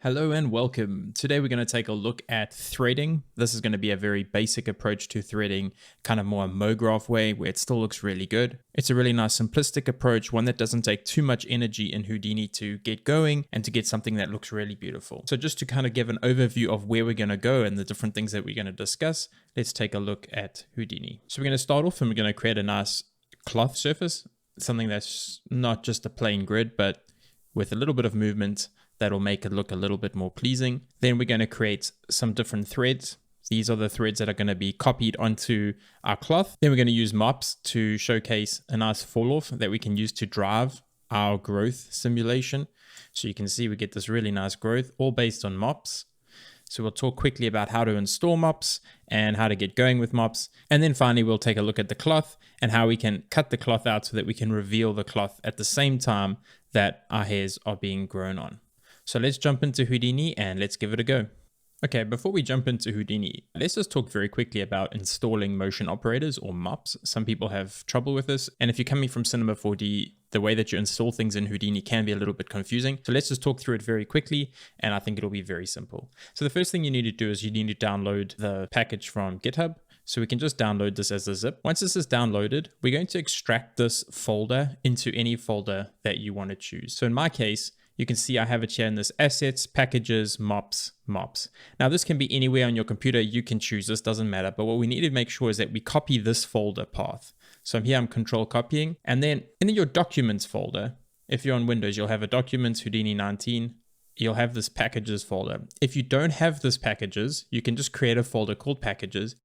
Hello and welcome. Today we're going to take a look at threading. This is going to be a very basic approach to threading, kind of more a MoGraph way where it still looks really good. It's a really nice simplistic approach, one that doesn't take too much energy in Houdini to get going and to get something that looks really beautiful. So just to kind of give an overview of where we're going to go and the different things that we're going to discuss, let's take a look at Houdini. So we're going to start off and we're going to create a nice cloth surface, something that's not just a plain grid, but with a little bit of movement that'll make it look a little bit more pleasing. Then we're going to create some different threads. These are the threads that are going to be copied onto our cloth. Then we're going to use Mops to showcase a nice falloff that we can use to drive our growth simulation. So you can see we get this really nice growth, all based on Mops. So we'll talk quickly about how to install Mops and how to get going with Mops. And then finally, we'll take a look at the cloth and how we can cut the cloth out so that we can reveal the cloth at the same time that our hairs are being grown on. So let's jump into Houdini and let's give it a go. Okay, before we jump into Houdini, let's just talk very quickly about installing motion operators or Mops. Some people have trouble with this. And if you're coming from Cinema 4D, the way that you install things in Houdini can be a little bit confusing. So let's just talk through it very quickly, and I think it'll be very simple. So the first thing you need to do is you need to download the package from GitHub. So we can just download this as a zip. Once this is downloaded, we're going to extract this folder into any folder that you want to choose. So in my case, you can see I have it here in this assets, packages, mops. Now this can be anywhere on your computer. You can choose, this doesn't matter. But what we need to make sure is that we copy this folder path. So here I'm control copying. And then in your documents folder, if you're on Windows, you'll have a documents Houdini 19. You'll have this packages folder. If you don't have this packages, you can just create a folder called packages.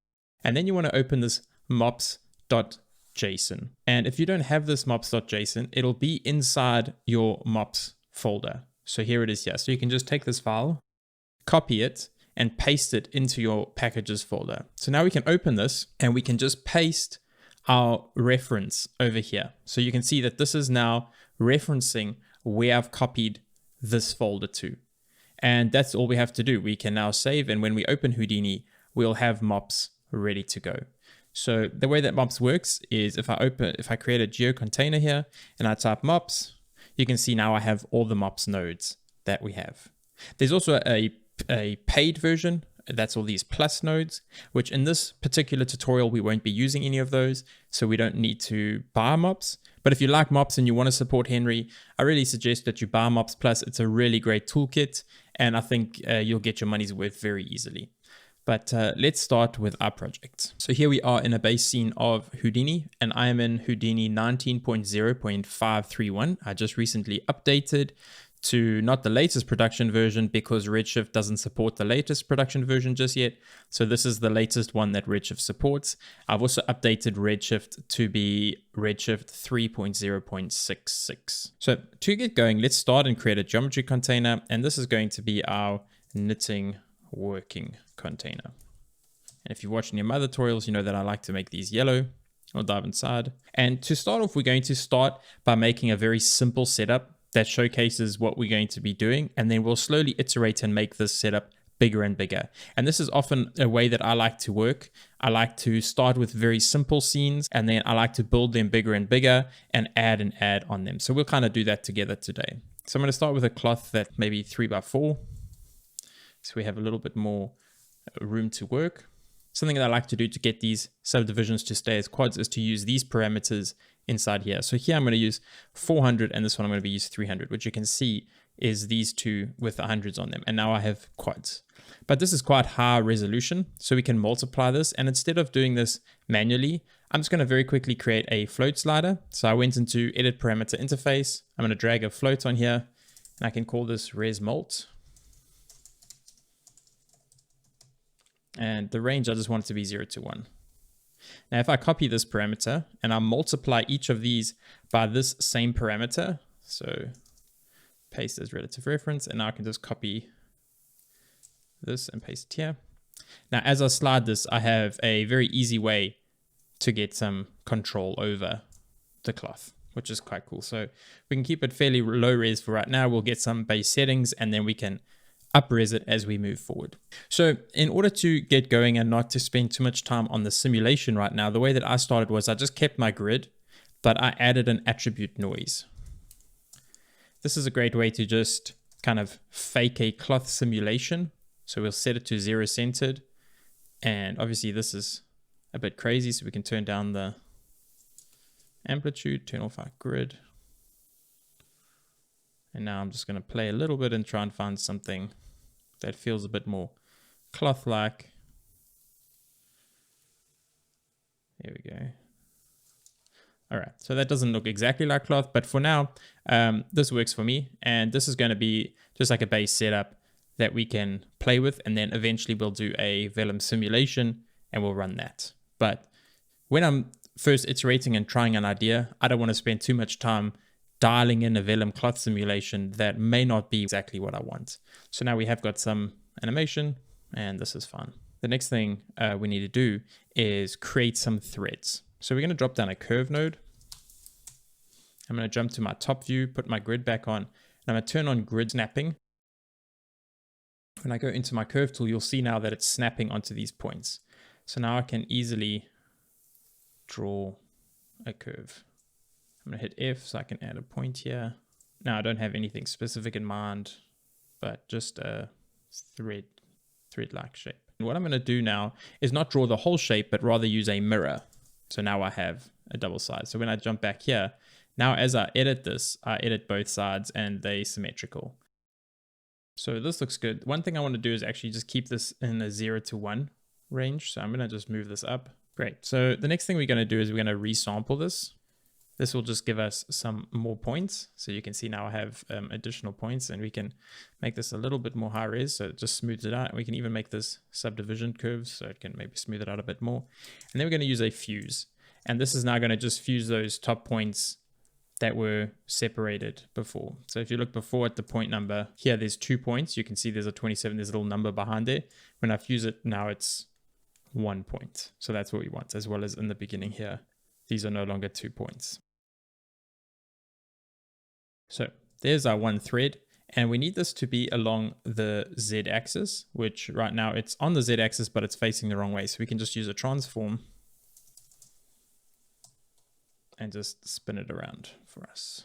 And then you want to open this mops.json. And if you don't have this mops.json, it'll be inside your mops folder. So here it is here. So you can just take this file, copy it, and paste it into your packages folder. So now we can open this and we can just paste our reference over here. So you can see that this is now referencing where I've copied this folder to. And that's all we have to do. We can now save, and when we open Houdini, we'll have Mops ready to go. So the way that Mops works is if I create a geo container here and I type Mops, you can see now I have all the Mops nodes that we have. There's also a paid version. That's all these plus nodes, which in this particular tutorial, we won't be using any of those. So we don't need to buy Mops. But if you like Mops and you want to support Henry, I really suggest that you buy Mops Plus. It's a really great toolkit. And I think you'll get your money's worth very easily. But let's start with our project. So here we are in a base scene of Houdini, and I am in Houdini 19.0.531. I just recently updated to not the latest production version because Redshift doesn't support the latest production version just yet. So this is the latest one that Redshift supports. I've also updated Redshift to be Redshift 3.0.66. So to get going, let's start and create a geometry container. And this is going to be our knitting working container. And if you've watched any of my other tutorials, you know that I like to make these yellow. I'll dive inside. And to start off, we're going to start by making a very simple setup that showcases what we're going to be doing. And then we'll slowly iterate and make this setup bigger and bigger. And this is often a way that I like to work. I like to start with very simple scenes, and then I like to build them bigger and bigger and add on them. So we'll kind of do that together today. So I'm going to start with a cloth that maybe 3x4. So we have a little bit more room to work. Something that I like to do to get these subdivisions to stay as quads is to use these parameters inside here. So here I'm going to use 400, and this one I'm going to use 300, which you can see is these two with the hundreds on them. And now I have quads. But this is quite high resolution, so we can multiply this. And instead of doing this manually, I'm just going to very quickly create a float slider. So I went into edit parameter interface. I'm going to drag a float on here, and I can call this res mult. And the range, I just want it to be 0 to 1. Now, if I copy this parameter and I multiply each of these by this same parameter, so paste as relative reference, and now I can just copy this and paste it here. Now, as I slide this, I have a very easy way to get some control over the cloth, which is quite cool. So we can keep it fairly low res for right now. We'll get some base settings, and then we can up-res it as we move forward. So in order to get going and not to spend too much time on the simulation right now, the way that I started was I just kept my grid, but I added an attribute noise. This is a great way to just kind of fake a cloth simulation. So we'll set it to 0 centered. And obviously this is a bit crazy, so we can turn down the amplitude, turn off our grid. And now I'm just going to play a little bit and try and find something that feels a bit more cloth-like. There we go. All right, so that doesn't look exactly like cloth, but for now, this works for me. And this is going to be just like a base setup that we can play with. And then eventually we'll do a vellum simulation and we'll run that. But when I'm first iterating and trying an idea, I don't want to spend too much time dialing in a vellum cloth simulation that may not be exactly what I want. So now we have got some animation and this is fun. The next thing we need to do is create some threads. So we're going to drop down a curve node. I'm going to jump to my top view, put my grid back on, and I'm going to turn on grid snapping. When I go into my curve tool, you'll see now that it's snapping onto these points. So now I can easily draw a curve. I'm going to hit F so I can add a point here. Now I don't have anything specific in mind, but just a thread-like shape. And what I'm going to do now is not draw the whole shape, but rather use a mirror. So now I have a double side. So when I jump back here, now as I edit this, I edit both sides and they're symmetrical. So this looks good. One thing I want to do is actually just keep this in a 0 to 1 range. So I'm going to just move this up. Great. So the next thing we're going to do is we're going to resample this. This will just give us some more points. So you can see now I have additional points, and we can make this a little bit more high res. So it just smooths it out. And we can even make this subdivision curves, so it can maybe smooth it out a bit more. And then we're going to use a fuse. And this is now going to just fuse those top points that were separated before. So if you look before at the point number, here there's 2 points. You can see there's a 27, there's a little number behind there. When I fuse it, now it's 1 point. So that's what we want, as well as in the beginning here. These are no longer 2 points. So there's our one thread, and we need this to be along the Z axis, which right now it's on the Z axis, but it's facing the wrong way. So we can just use a transform and just spin it around for us.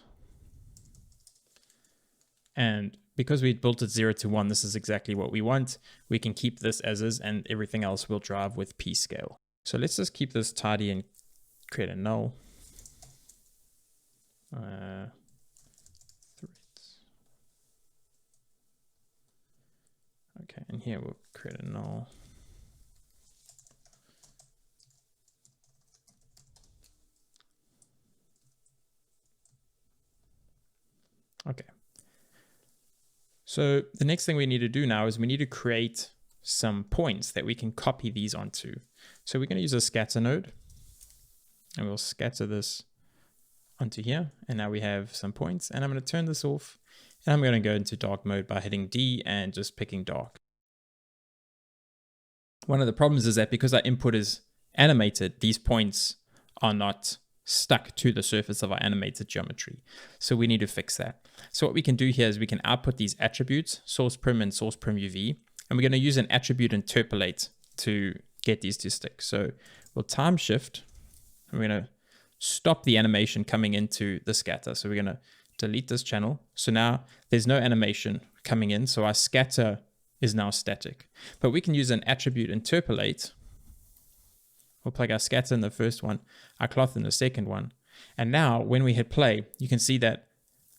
And because we built it 0 to 1, this is exactly what we want. We can keep this as is, and everything else will drive with P scale. So let's just keep this tidy and create a null. Threads. Okay, and here we'll create a null. Okay. So the next thing we need to do now is we need to create some points that we can copy these onto. So we're going to use a scatter node, and we'll scatter this onto here. And now we have some points, and I'm going to turn this off, and I'm going to go into dark mode by hitting D and just picking dark. One of the problems is that because our input is animated, these points are not stuck to the surface of our animated geometry. So we need to fix that. So what we can do here is we can output these attributes, source prim and source prim UV, and we're going to use an attribute interpolate to get these to stick. So we'll time shift, and we're going to stop the animation coming into the scatter. So we're going to delete this channel. So now there's no animation coming in. So our scatter is now static, but we can use an attribute interpolate. We'll plug our scatter in the first one, our cloth in the second one. And now when we hit play, you can see that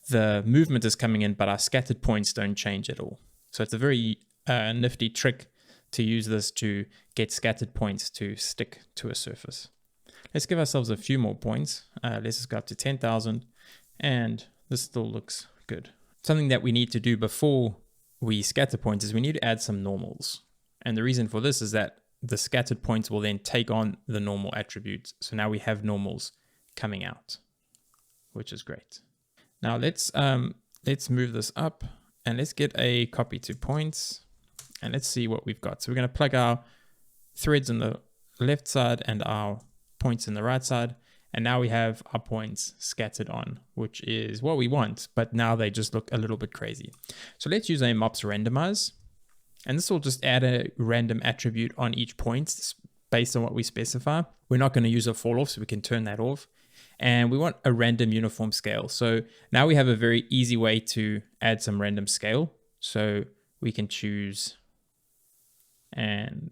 the movement is coming in, but our scattered points don't change at all. So it's a very nifty trick to use this to get scattered points to stick to a surface. Let's give ourselves a few more points. Let's just go up to 10,000, and this still looks good. Something that we need to do before we scatter points is we need to add some normals. And the reason for this is that the scattered points will then take on the normal attributes. So now we have normals coming out, which is great. Now let's move this up, and let's get a copy to points, and let's see what we've got. So we're going to plug our threads on the left side and our points in the right side. And now we have our points scattered on, which is what we want, but now they just look a little bit crazy. So let's use a Mops randomize. And this will just add a random attribute on each point based on what we specify. We're not going to use a falloff, so we can turn that off. and we want a random uniform scale. So now we have a very easy way to add some random scale. So we can choose, and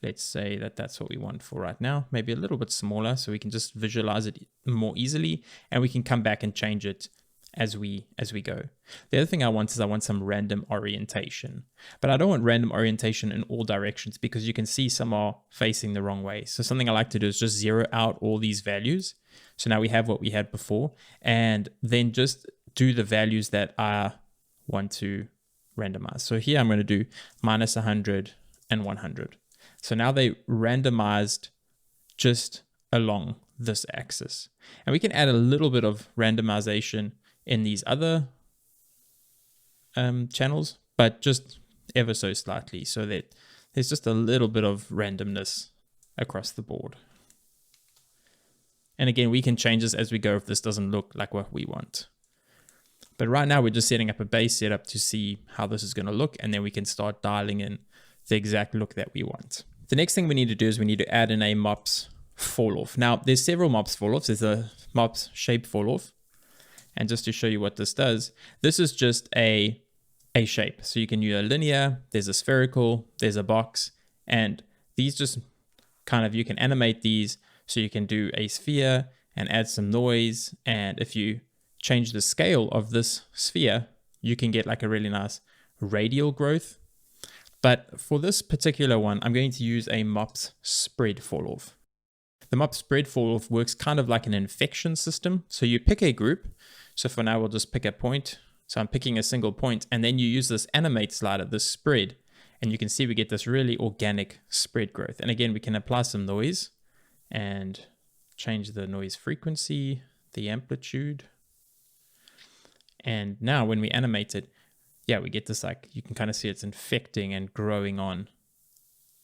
let's say that that's what we want for right now, maybe a little bit smaller so we can just visualize it more easily, and we can come back and change it as we go. The other thing I want is I want some random orientation, but I don't want random orientation in all directions because you can see some are facing the wrong way. So something I like to do is just zero out all these values. So now we have what we had before, and then just do the values that I want to randomize. So here I'm going to do minus 100 and 100. So now they randomized just along this axis, and we can add a little bit of randomization in these other channels, but just ever so slightly, so that there's just a little bit of randomness across the board. And again, we can change this as we go if this doesn't look like what we want. But right now we're just setting up a base setup to see how this is going to look, and then we can start dialing in the exact look that we want. The next thing we need to do is we need to add in a Mops Falloff. Now there's several Mops Falloffs. There's a Mops Shape Falloff. And just to show you what this does, this is just a shape. So you can use a linear, there's a spherical, there's a box, and these just kind of, you can animate these. So you can do a sphere and add some noise. And if you change the scale of this sphere, you can get like a really nice radial growth. But for this particular one, I'm going to use a Mops Spread Falloff. The Mops Spread Falloff works kind of like an infection system. So you pick a group. So for now, we'll just pick a point. So I'm picking a single point, and then you use this animate slider, this spread, and you can see we get this really organic spread growth. And again, we can apply some noise and change the noise frequency, the amplitude. And now when we animate it, yeah, we get this, like, you can kind of see it's infecting and growing on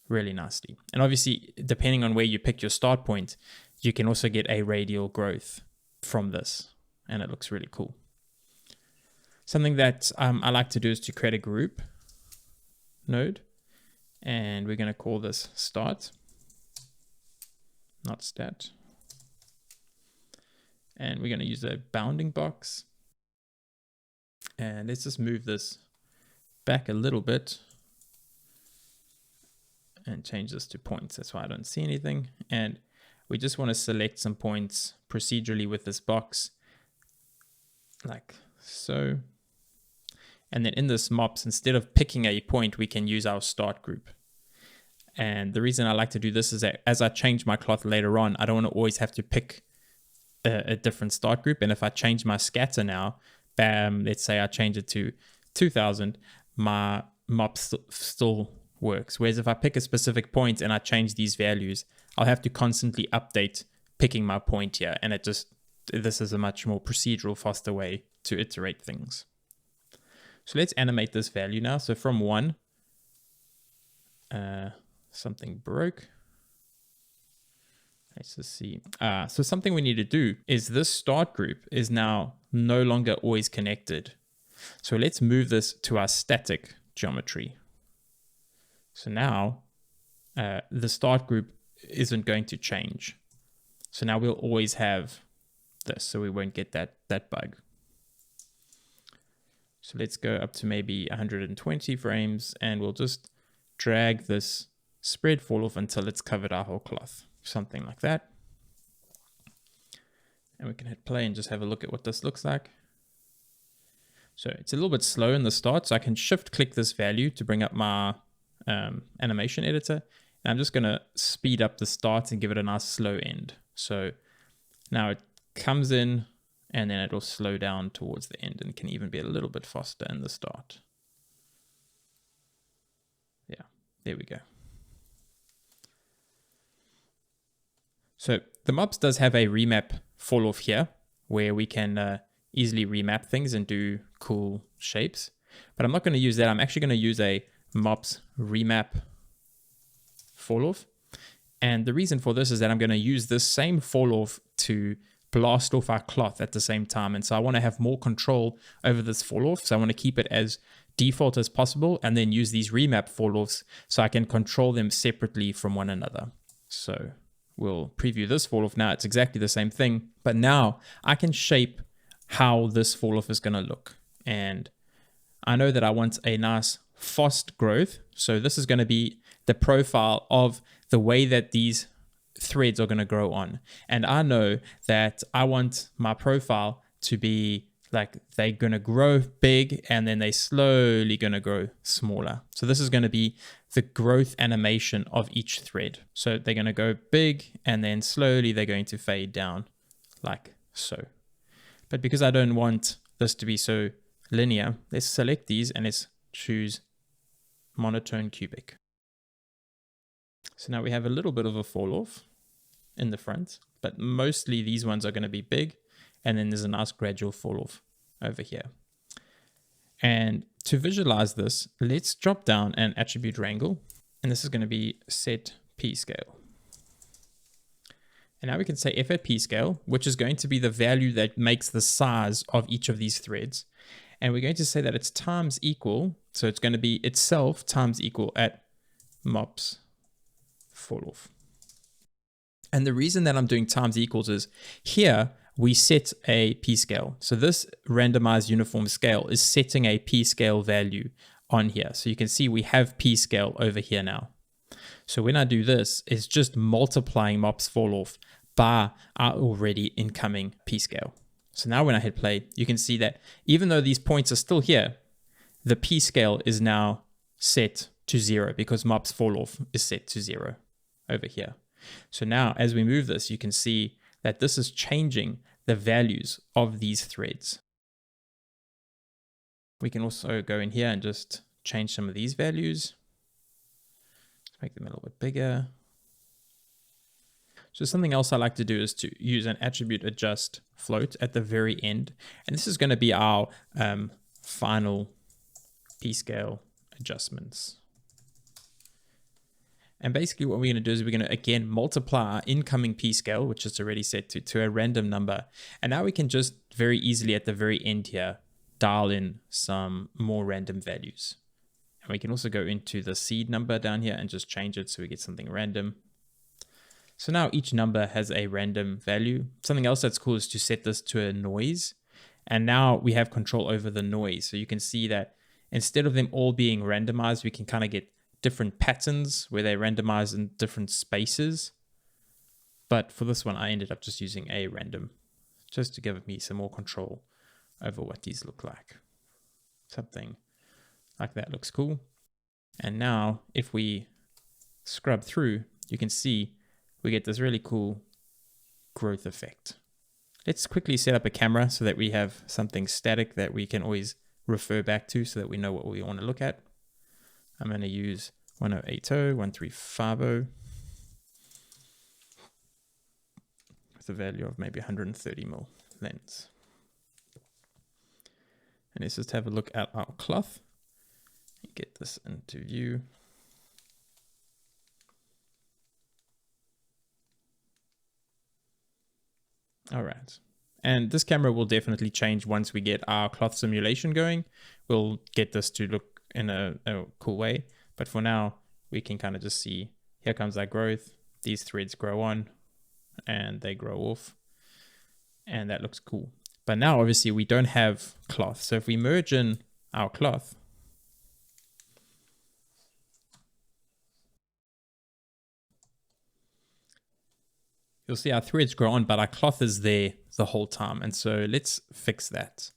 really nicely. And obviously, depending on where you pick your start point, you can also get a radial growth from this, and it looks really cool. Something that I like to do is to create a group node, and we're going to call this start, not stat. And we're going to use a bounding box. And let's just move this back a little bit and change this to points. That's why I don't see anything. And we just want to select some points procedurally with this box, like so. And then in this Mops, instead of picking a point, we can use our start group. And the reason I like to do this is that as I change my cloth later on, I don't want to always have to pick a different start group. And if I change my scatter now, bam, let's say I change it to 2000, my Mops still works. Whereas if I pick a specific point and I change these values, I'll have to constantly update picking my point here. And this is a much more procedural, faster way to iterate things. So let's animate this value now. So from 1, something broke. Let's just see. So something we need to do is this start group is now no longer always connected. So let's move this to our static geometry. So now the start group isn't going to change. So now we'll always have this, so we won't get that bug. So let's go up to maybe 120 frames, and we'll just drag this spread falloff until it's covered our whole cloth, something like that. And we can hit play and just have a look at what this looks like. So it's a little bit slow in the start, so I can shift click this value to bring up my animation editor. And I'm just going to speed up the start and give it a nice slow end. So now it comes in, and then it will slow down towards the end and can even be a little bit faster in the start. Yeah, there we go. So the Mops does have a remap falloff here, where we can easily remap things and do cool shapes. But I'm not going to use that. I'm actually going to use a Mops remap falloff. And the reason for this is that I'm going to use this same falloff to blast off our cloth at the same time. And so I want to have more control over this falloff. So I want to keep it as default as possible, and then use these remap falloffs so I can control them separately from one another. So we'll preview this fall off now. It's exactly the same thing, but now I can shape how this fall off is going to look. And I know that I want a nice fast growth. So this is going to be the profile of the way that these threads are going to grow on. And I know that I want my profile to be like they're going to grow big and then they slowly going to grow smaller. So this is going to be the growth animation of each thread. So they're going to go big and then slowly they're going to fade down like so. But because I don't want this to be so linear, let's select these and let's choose monotone cubic. So now we have a little bit of a fall off in the front, but mostly these ones are going to be big. And then there's a nice gradual fall off over here. And to visualize this, let's drop down an attribute wrangle. And this is going to be set p scale. And now we can say f at p scale, which is going to be the value that makes the size of each of these threads. And we're going to say that it's times equal. So it's going to be itself times equal at mops falloff. And the reason that I'm doing times equals is here we set a p scale. So this randomized uniform scale is setting a p scale value on here. So you can see we have p scale over here now. So when I do this, it's just multiplying mops falloff by our already incoming p scale. So now when I hit play, you can see that even though these points are still here, the p scale is now set to 0 because mops falloff is set to 0 over here. So now as we move this, you can see that this is changing the values of these threads. We can also go in here and just change some of these values. Let's make them a little bit bigger. So something else I like to do is to use an attribute adjust float at the very end. And this is going to be our final p scale adjustments. And basically what we're going to do is we're going to again multiply our incoming p scale, which is already set to a random number. And now we can just very easily at the very end here dial in some more random values. And we can also go into the seed number down here and just change it so we get something random. So now each number has a random value. Something else that's cool is to set this to a noise. And now we have control over the noise. So you can see that instead of them all being randomized, we can kind of get different patterns where they randomize in different spaces. But for this one, I ended up just using a random just to give me some more control over what these look like. Something like that looks cool. And now if we scrub through, you can see we get this really cool growth effect. Let's quickly set up a camera so that we have something static that we can always refer back to so that we know what we want to look at. I'm going to use 1080, 1350 with a value of maybe 130 mil lens. And let's just have a look at our cloth and get this into view. All right. And this camera will definitely change once we get our cloth simulation going. We'll get this to look in a cool way. But for now, we can kind of just see, here comes that growth. These threads grow on and they grow off. And that looks cool. But now, obviously, we don't have cloth. So if we merge in our cloth, you'll see our threads grow on, but our cloth is there the whole time. And so let's fix that.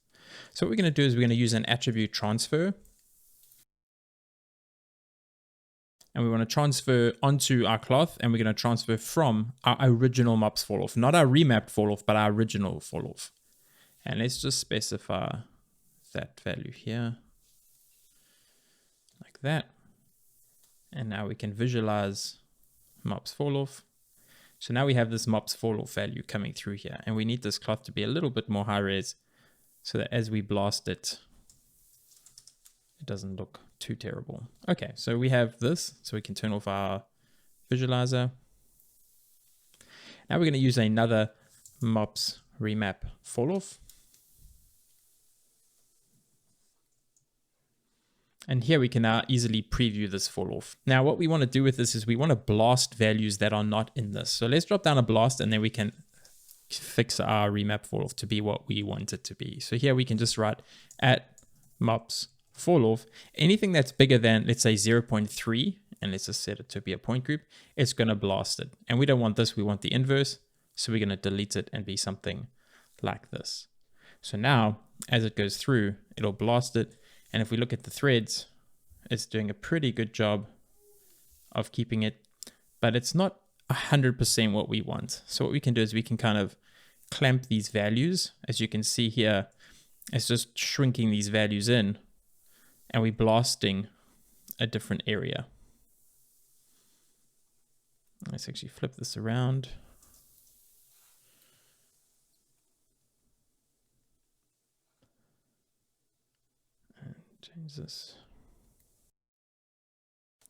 So what we're going to do is we're going to use an attribute transfer. And we want to transfer onto our cloth, and we're going to transfer from our original mops falloff, not our remapped falloff, but our original falloff. And let's just specify that value here, like that. And now we can visualize mops falloff. So now we have this mops falloff value coming through here, and we need this cloth to be a little bit more high res so that as we blast it, it doesn't look too terrible. Okay, so we have this, so we can turn off our visualizer. Now we're going to use another mops remap falloff. And here we can now easily preview this fall off. Now what we want to do with this is we want to blast values that are not in this. So let's drop down a blast and then we can fix our remap fall off to be what we want it to be. So here we can just write at mops fall off. Anything that's bigger than, let's say 0.3, and let's just set it to be a point group, it's going to blast it. And we don't want this, we want the inverse. So we're going to delete it and be something like this. So now as it goes through, it'll blast it. And if we look at the threads, it's doing a pretty good job of keeping it, but it's not 100% what we want. So what we can do is we can kind of clamp these values. As you can see here, it's just shrinking these values in and we're blasting a different area. Let's actually flip this around. And change this.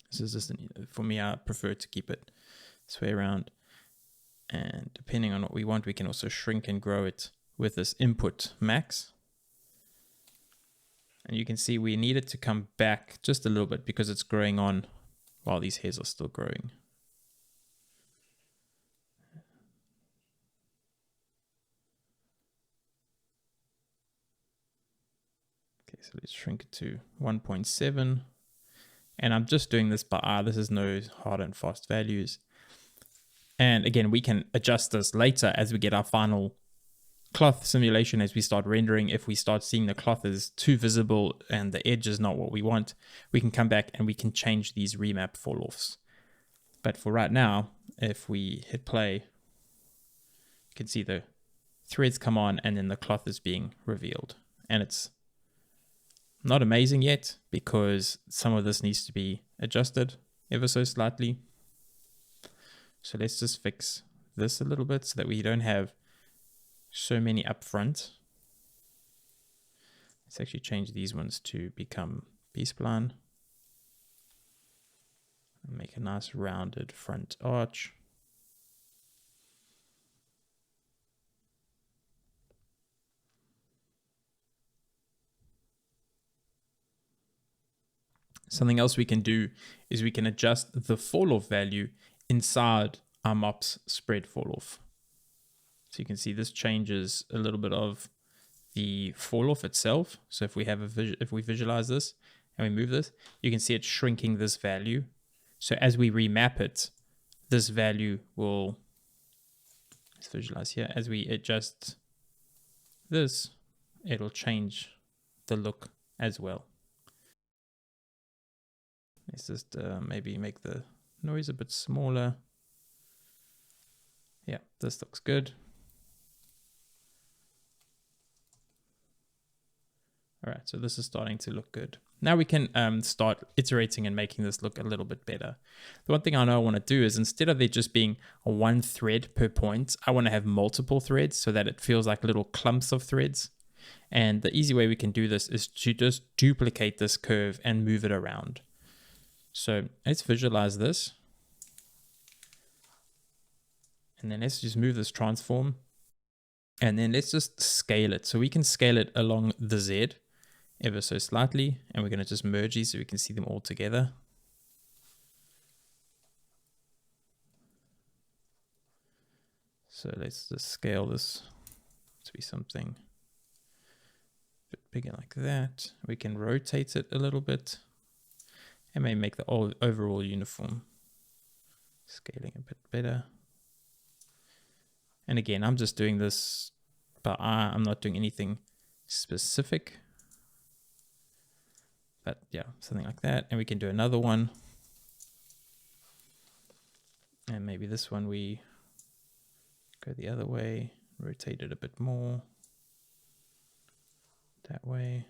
This is just, for me, I prefer to keep it this way around. And depending on what we want, we can also shrink and grow it with this input max. And you can see we need it to come back just a little bit because it's growing on while these hairs are still growing. Okay, so let's shrink it to 1.7. And I'm just doing this by eye. This is no hard and fast values. And again, we can adjust this later as we get our final cloth simulation, as we start rendering. If we start seeing the cloth is too visible and the edge is not what we want, we can come back and we can change these remap fall offs. But for right now, if we hit play, you can see the threads come on and then the cloth is being revealed. And it's not amazing yet because some of this needs to be adjusted ever so slightly. So let's just fix this a little bit so that we don't have so many up front. Let's actually change these ones to become B-spline. Make a nice rounded front arch. Something else we can do is we can adjust the fall off value inside our mops spread fall off. So you can see this changes a little bit of the fall off itself. So if we have if we visualize this and we move this, you can see it shrinking this value. So as we remap it, this value will, let's visualize here, as we adjust this, it'll change the look as well. Let's just maybe make the noise a bit smaller. Yeah, this looks good. All right, so this is starting to look good. Now we can start iterating and making this look a little bit better. The one thing I know I want to do is, instead of there just being a one thread per point, I want to have multiple threads so that it feels like little clumps of threads. And the easy way we can do this is to just duplicate this curve and move it around. So let's visualize this. And then let's just move this transform. And then let's just scale it. So we can scale it along the Z ever so slightly, and we're going to just merge these so we can see them all together. So let's just scale this to be something a bit bigger like that. We can rotate it a little bit and maybe make the overall uniform scaling a bit better. And again, I'm just doing this by eye. I'm not doing anything specific. But yeah, something like that. And we can do another one. And maybe this one we go the other way, rotate it a bit more. That way.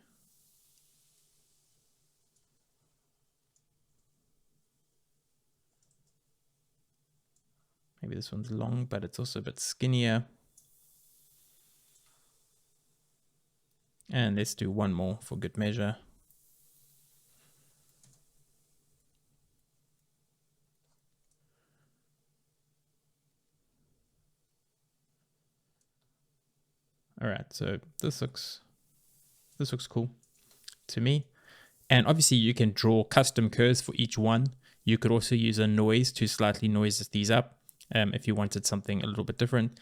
Maybe this one's long, but it's also a bit skinnier. And let's do one more for good measure. All right, so this looks cool to me. And obviously you can draw custom curves for each one. You could also use a noise to slightly noise these up if you wanted something a little bit different.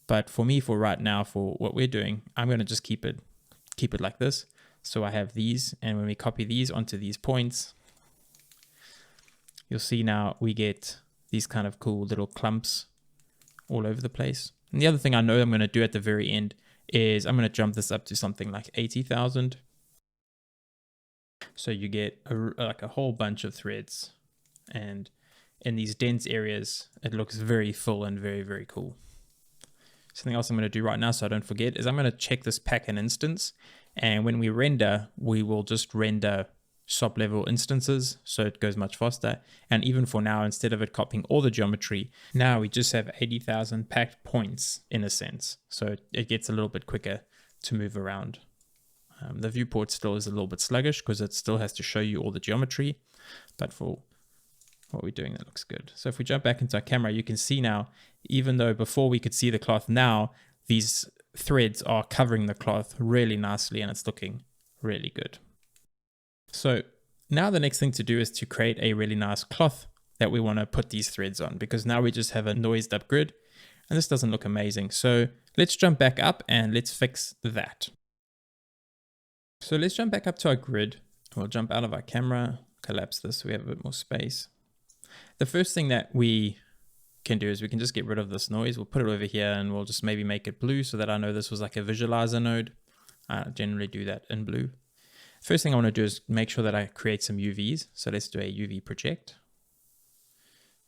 But for me, for right now, for what we're doing, I'm going to just keep it like this. So I have these, and when we copy these onto these points, you'll see now we get these kind of cool little clumps all over the place. And the other thing I know I'm going to do at the very end is I'm going to jump this up to something like 80,000. So you get like a whole bunch of threads, and in these dense areas, it looks very full and very, very cool. Something else I'm going to do right now so I don't forget is I'm going to check this pack an instance, and when we render, we will just render SOP level instances, so it goes much faster. And even for now, instead of it copying all the geometry, now we just have 80,000 packed points in a sense, so it gets a little bit quicker to move around. The viewport still is a little bit sluggish because it still has to show you all the geometry, but for what we're doing, that looks good. So if we jump back into our camera, you can see now, even though before we could see the cloth, now these threads are covering the cloth really nicely and it's looking really good. So now the next thing to do is to create a really nice cloth that we want to put these threads on, because now we just have a noised up grid and this doesn't look amazing. So let's jump back up and let's fix that. So let's jump back up to our grid. We'll jump out of our camera, collapse this so we have a bit more space. The first thing that we can do is we can just get rid of this noise. We'll put it over here and we'll just maybe make it blue so that I know this was like a visualizer node. I generally do that in blue. First thing I want to do is make sure that I create some UVs. So let's do a UV project.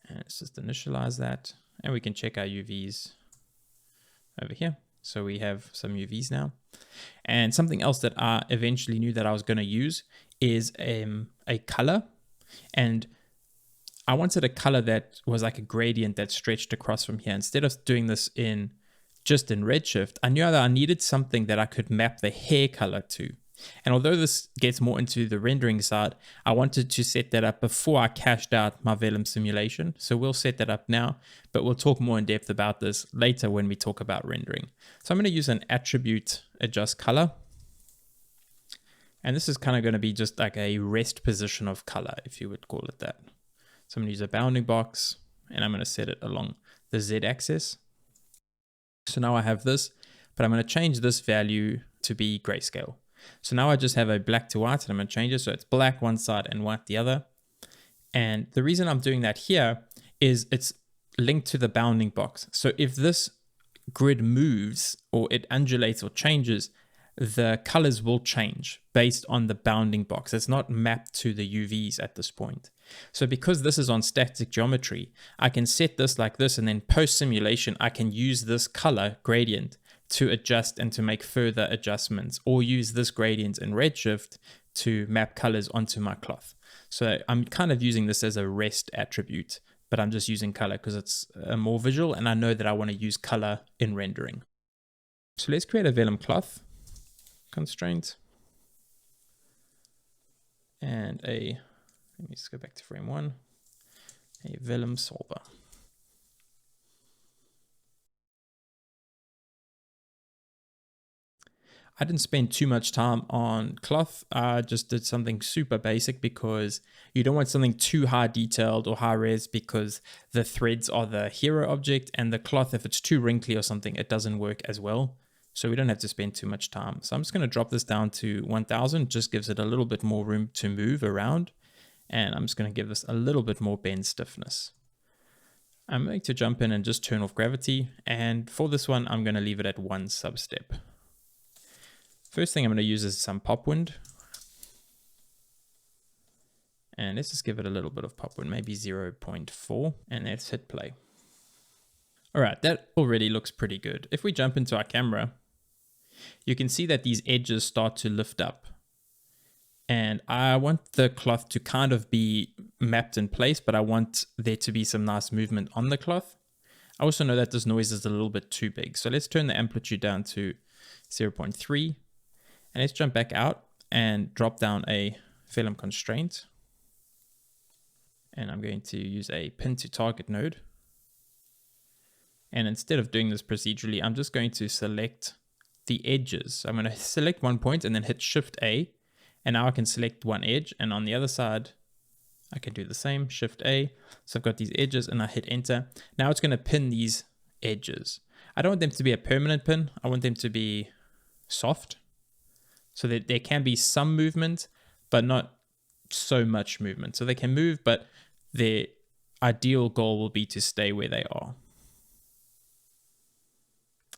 And let's just initialize that. And we can check our UVs over here. So we have some UVs now. And something else that I eventually knew that I was going to use is a color. And I wanted a color that was like a gradient that stretched across from here. Instead of doing this just in Redshift, I knew that I needed something that I could map the hair color to. And although this gets more into the rendering side, I wanted to set that up before I cached out my Vellum simulation. So we'll set that up now, but we'll talk more in depth about this later when we talk about rendering. So I'm going to use an attribute adjust color. And this is kind of going to be just like a rest position of color, if you would call it that. So I'm going to use a bounding box and I'm going to set it along the Z axis. So now I have this, but I'm going to change this value to be grayscale. So now I just have a black to white and I'm going to change it. So it's black one side and white the other. And the reason I'm doing that here is it's linked to the bounding box. So if this grid moves or it undulates or changes, the colors will change based on the bounding box. It's not mapped to the UVs at this point. So because this is on static geometry, I can set this like this, and then post simulation, I can use this color gradient to adjust and to make further adjustments, or use this gradient in Redshift to map colors onto my cloth. So I'm kind of using this as a rest attribute, but I'm just using color because it's more visual and I know that I want to use color in rendering. So let's create a Vellum cloth constraint and let me just go back to frame one, a Vellum solver. I didn't spend too much time on cloth. I just did something super basic because you don't want something too high detailed or high res, because the threads are the hero object, and the cloth, if it's too wrinkly or something, it doesn't work as well. So we don't have to spend too much time. So I'm just going to drop this down to 1000, just gives it a little bit more room to move around. And I'm just going to give this a little bit more bend stiffness. I'm going to jump in and just turn off gravity. And for this one, I'm going to leave it at 1 substep. First thing I'm going to use is some pop wind. And let's just give it a little bit of pop wind, maybe 0.4, and let's hit play. All right, that already looks pretty good. If we jump into our camera, you can see that these edges start to lift up. And I want the cloth to kind of be mapped in place, but I want there to be some nice movement on the cloth. I also know that this noise is a little bit too big. So let's turn the amplitude down to 0.3. And let's jump back out and drop down a Vellum constraint. And I'm going to use a pin to target node. And instead of doing this procedurally, I'm just going to select the edges. I'm going to select one point and then hit Shift A. And now I can select one edge, and on the other side, I can do the same, Shift A. So I've got these edges and I hit enter. Now it's going to pin these edges. I don't want them to be a permanent pin. I want them to be soft so that there can be some movement, but not so much movement. So they can move, but their ideal goal will be to stay where they are.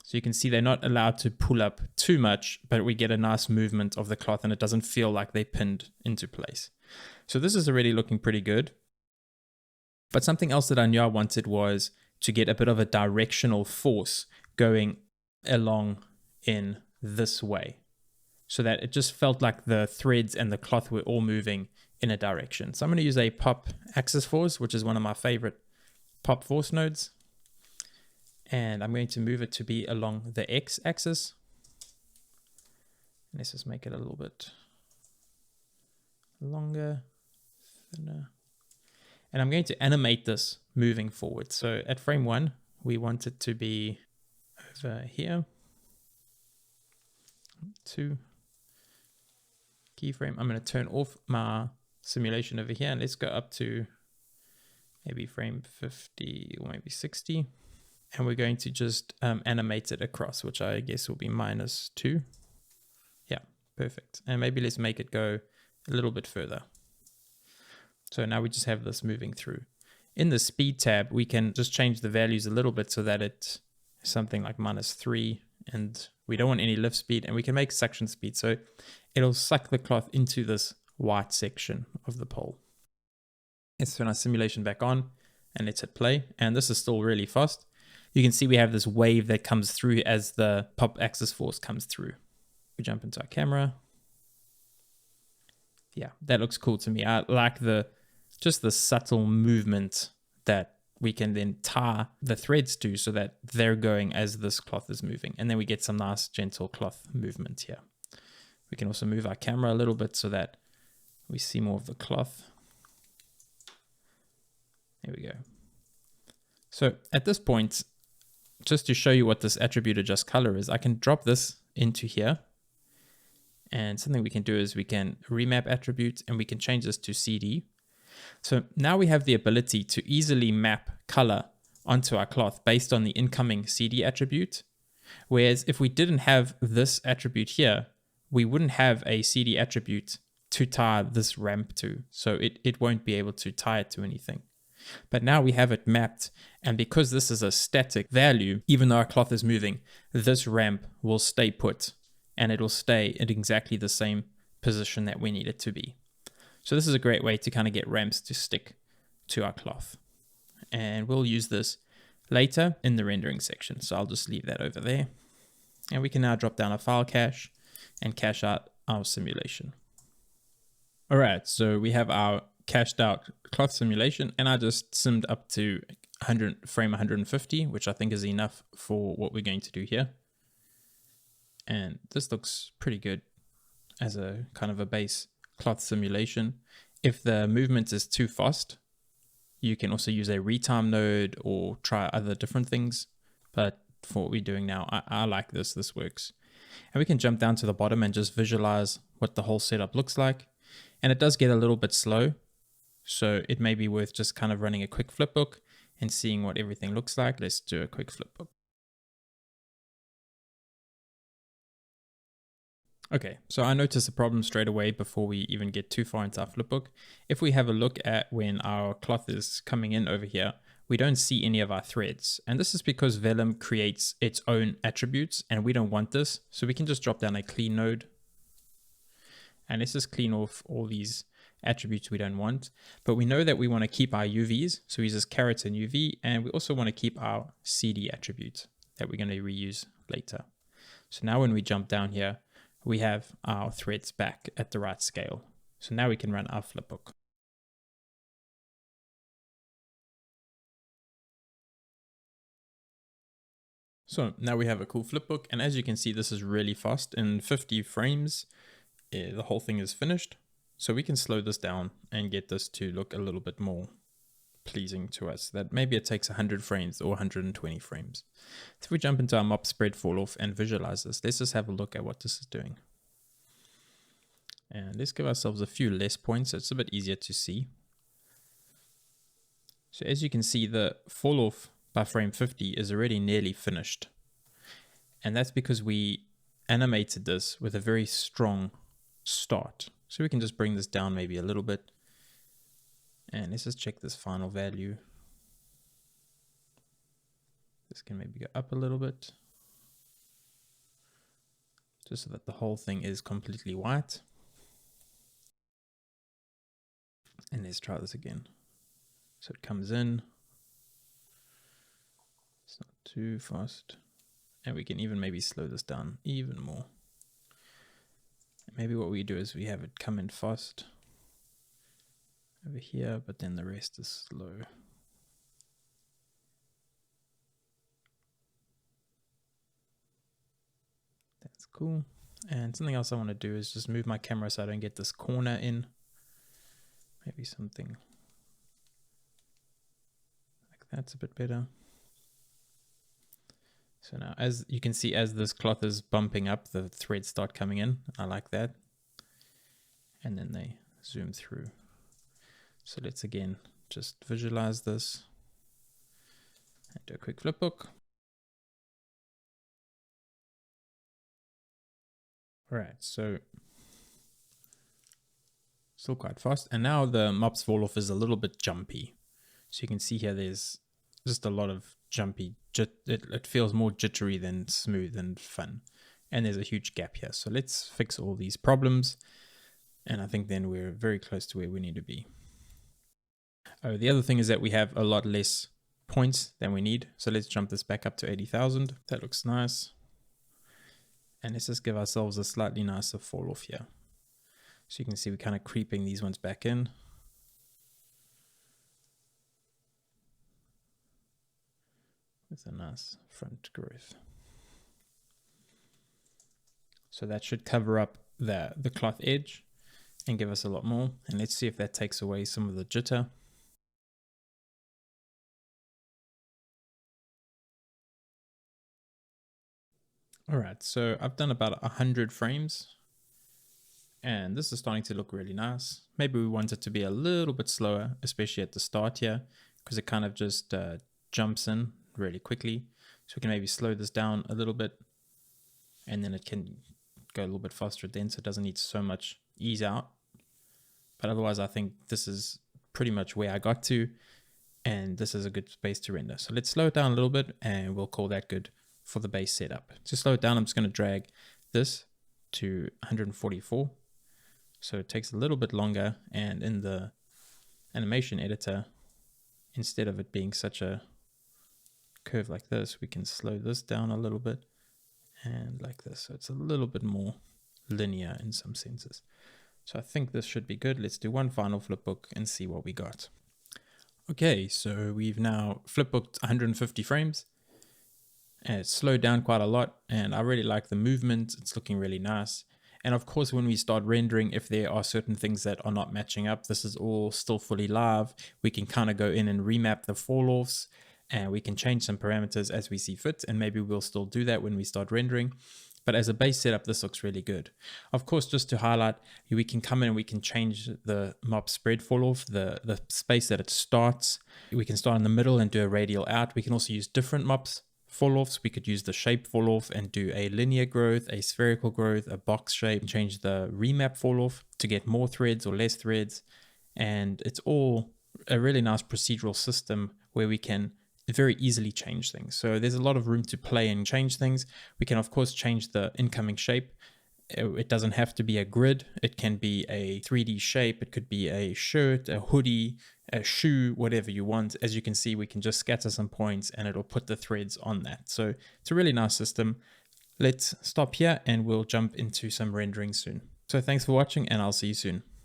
So you can see they're not allowed to pull up too much, but we get a nice movement of the cloth and it doesn't feel like they pinned into place. So this is already looking pretty good. But something else that I knew I wanted was to get a bit of a directional force going along in this way, so that it just felt like the threads and the cloth were all moving in a direction. So I'm going to use a pop axis force, which is one of my favorite pop force nodes. And I'm going to move it to be along the X axis. Let's just make it a little bit longer, thinner. And I'm going to animate this moving forward. So at frame 1, we want it to be over here. 2. Keyframe. I'm going to turn off my simulation over here and let's go up to maybe frame 50 or maybe 60. And we're going to just animate it across, which I guess will be -2. Yeah, perfect. And maybe let's make it go a little bit further. So now we just have this moving through. In the speed tab, we can just change the values a little bit so that it's something like -3, and we don't want any lift speed, and we can make suction speed. So it'll suck the cloth into this white section of the pole. Let's turn our simulation back on and let's hit play. And this is still really fast. You can see we have this wave that comes through as the pop axis force comes through. We jump into our camera. Yeah, that looks cool to me. I like just the subtle movement that we can then tie the threads to so that they're going as this cloth is moving. And then we get some nice gentle cloth movement here. We can also move our camera a little bit so that we see more of the cloth. There we go. So at this point, just to show you what this attribute adjust color is, I can drop this into here. And something we can do is we can remap attribute and we can change this to CD. So now we have the ability to easily map color onto our cloth based on the incoming CD attribute. Whereas if we didn't have this attribute here, we wouldn't have a CD attribute to tie this ramp to. So it won't be able to tie it to anything. But now we have it mapped, and because this is a static value, even though our cloth is moving, this ramp will stay put and it will stay at exactly the same position that we need it to be. So this is a great way to kind of get ramps to stick to our cloth. And we'll use this later in the rendering section. So I'll just leave that over there. And we can now drop down our file cache and cache out our simulation. All right, so we have our cached out cloth simulation, and I just simmed up to frame 150, which I think is enough for what we're going to do here. And this looks pretty good as a kind of a base cloth simulation. If the movement is too fast, you can also use a retime node or try other different things. But for what we're doing now, I like this. This works. And we can jump down to the bottom and just visualize what the whole setup looks like. And it does get a little bit slow. So it may be worth just kind of running a quick flipbook and seeing what everything looks like. Let's do a quick flipbook. Okay, so I noticed a problem straight away before we even get too far into our flipbook. If we have a look at when our cloth is coming in over here, we don't see any of our threads. And this is because Vellum creates its own attributes and we don't want this. So we can just drop down a clean node. And let's just clean off all these attributes we don't want. But we know that we want to keep our UVs. So we use this caret and UV. And we also want to keep our CD attribute that we're going to reuse later. So now when we jump down here, we have our threads back at the right scale. So now we can run our flipbook. So now we have a cool flipbook, and as you can see, this is really fast. In 50 frames, the whole thing is finished. So we can slow this down and get this to look a little bit more pleasing to us. That maybe it takes 100 frames or 120 frames. So if we jump into our Mops Falloff and visualize this, let's just have a look at what this is doing. And let's give ourselves a few less points so it's a bit easier to see. So as you can see, the fall off by frame 50 is already nearly finished. And that's because we animated this with a very strong start. So we can just bring this down maybe a little bit. And let's just check this final value. This can maybe go up a little bit, just so that the whole thing is completely white. And let's try this again. So it comes in, it's not too fast. And we can even maybe slow this down even more. Maybe what we do is we have it come in fast over here, but then the rest is slow. That's cool. And something else I want to do is just move my camera so I don't get this corner in. Maybe something like that's a bit better. So now, as you can see, as this cloth is bumping up, the threads start coming in. I like that. And then they zoom through. So let's again just visualize this and do a quick flipbook. All right, so still quite fast. And now the Mops Falloff is a little bit jumpy. So you can see here there's just a lot of jumpy. It feels more jittery than smooth and fun. And there's a huge gap here. So let's fix all these problems. And I think then we're very close to where we need to be. Oh, the other thing is that we have a lot less points than we need. So let's jump this back up to 80,000. That looks nice. And let's just give ourselves a slightly nicer fall off here. So you can see we're kind of creeping these ones back in. With a nice front growth. So that should cover up the cloth edge and give us a lot more. And let's see if that takes away some of the jitter. All right, so I've done about 100 frames and this is starting to look really nice. Maybe we want it to be a little bit slower, especially at the start here, because it kind of just jumps in really quickly. So we can maybe slow this down a little bit and then it can go a little bit faster then, so it doesn't need so much ease out. But otherwise, I think this is pretty much where I got to, and this is a good space to render. So let's slow it down a little bit and we'll call that good for the base setup. To slow it down, I'm just going to drag this to 144. So it takes a little bit longer, and in the animation editor, instead of it being such a curve like this, we can slow this down a little bit and like this. So it's a little bit more linear in some senses. So I think this should be good. Let's do one final flipbook and see what we got. Okay, so we've now flipbooked 150 frames. And it's slowed down quite a lot, and I really like the movement. It's looking really nice. And of course, when we start rendering, if there are certain things that are not matching up, this is all still fully live. We can kind of go in and remap the fall-offs, and we can change some parameters as we see fit, and maybe we'll still do that when we start rendering. But as a base setup, this looks really good. Of course, just to highlight, we can come in and we can change the mop spread fall-off, the space that it starts. We can start in the middle and do a radial out. We can also use different mops fall-offs. We could use the shape fall-off and do a linear growth, a spherical growth, a box shape, change the remap fall-off to get more threads or less threads. And it's all a really nice procedural system where we can very easily change things. So there's a lot of room to play and change things. We can of course change the incoming shape. It doesn't have to be a grid. It can be a 3D shape. It could be a shirt, a hoodie, a shoe, whatever you want. As you can see, we can just scatter some points and it'll put the threads on that. So it's a really nice system. Let's stop here and we'll jump into some rendering soon. So thanks for watching, and I'll see you soon.